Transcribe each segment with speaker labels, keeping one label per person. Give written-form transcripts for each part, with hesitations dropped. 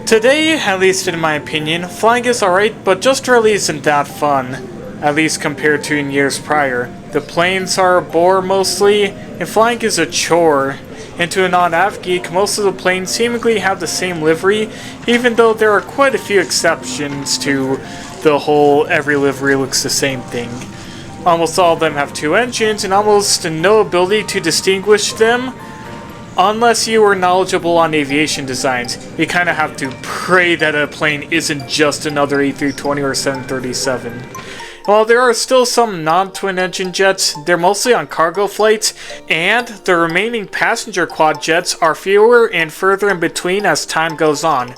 Speaker 1: Today, at least in my opinion, flying is alright, but just really isn't that fun, at least compared to in years prior. The planes are a bore mostly, and flying is a chore. And to a non-av geek, most of the planes seemingly have the same livery, even though there are quite a few exceptions to the whole every livery looks the same thing. Almost all of them have two engines and almost no ability to distinguish them. Unless you are knowledgeable on aviation designs, you kind of have to pray that a plane isn't just another A320 or 737. While there are still some non-twin engine jets, they're mostly on cargo flights, and the remaining passenger quad jets are fewer and further in between as time goes on.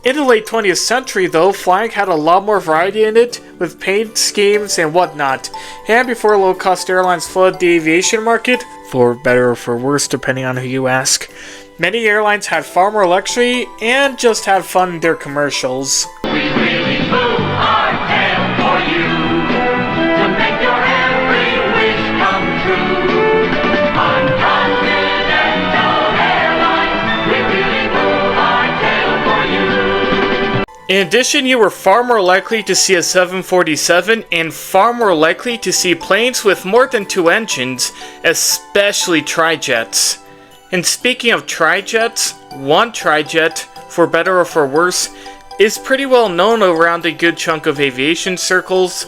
Speaker 1: In the late 20th century though, flying had a lot more variety in it, with paint schemes and whatnot, and before low-cost airlines flooded the aviation market, for better or for worse depending on who you ask, many airlines had far more luxury and just had fun in their commercials.
Speaker 2: We really move our tail for you to make your every wish come true. On Continental Airlines, we really move our tail for you.
Speaker 1: In addition, you were far more likely to see a 747 and far more likely to see planes with more than two engines, especially trijets. And speaking of trijets, one trijet, for better or for worse, is pretty well known around a good chunk of aviation circles,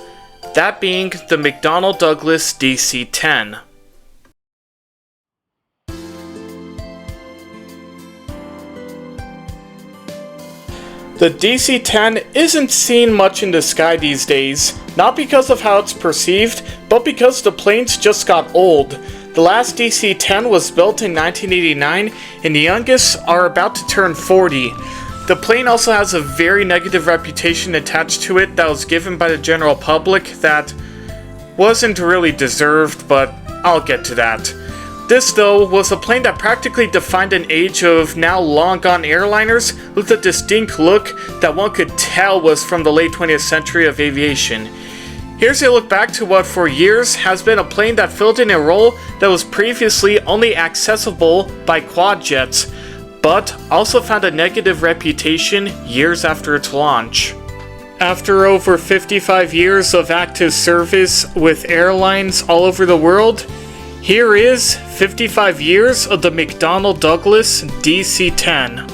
Speaker 1: that being the McDonnell Douglas DC-10. The DC-10 isn't seen much in the sky these days, not because of how it's perceived, but because the planes just got old. The last DC-10 was built in 1989, and the youngest are about to turn 40. The plane also has a very negative reputation attached to it that was given by the general public that wasn't really deserved, but I'll get to that. This, though, was a plane that practically defined an age of now long-gone airliners with a distinct look that one could tell was from the late 20th century of aviation. Here's a look back to what for years has been a plane that filled in a role that was previously only accessible by quad jets, but also found a negative reputation years after its launch. After over 55 years of active service with airlines all over the world, here is 55 years of the McDonnell Douglas DC-10.